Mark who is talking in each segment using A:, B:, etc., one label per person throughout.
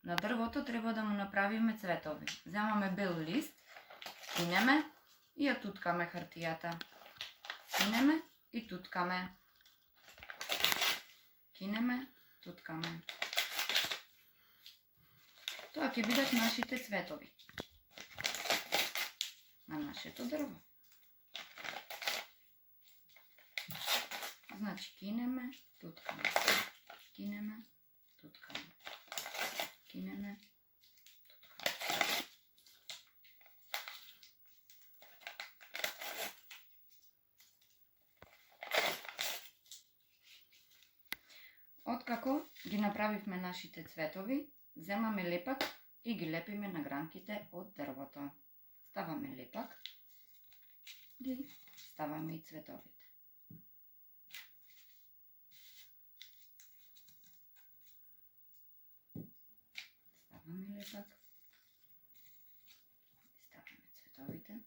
A: На дрвото треба да му направиме цветови. Земаме бел лист, кинеме и ја туткаме хартијата. Кинеме и туткаме. Кинеме, туткаме. Тоа ќе бидат нашите цветови на нашето дрво. Значи кинеме, туткаме. Кинеме, туткаме. Кинеме, туткаме. Откако ги направивме нашите цветови, земаме лепак и ги лепиме на гранките од дрвото. Ставаме лепак, ги ставаме и цветовите. Ставаме лепак, ставаме цветовите.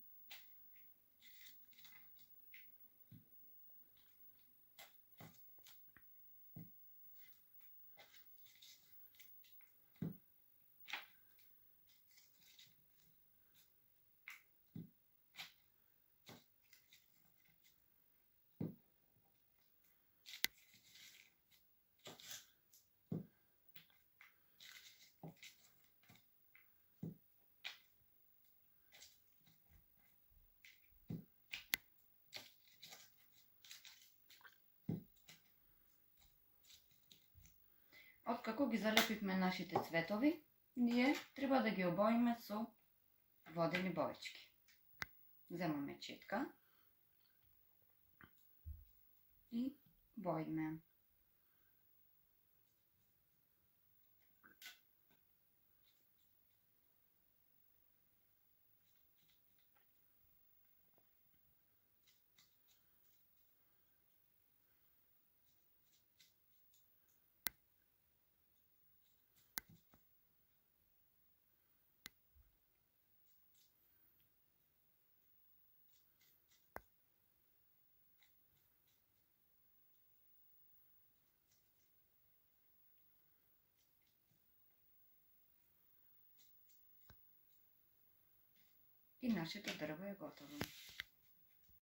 A: Откако ги залепивме нашите цветови, ние треба да ги обоиме со водени боечки. Земаме четка и боиме. И нашето дрво е готово.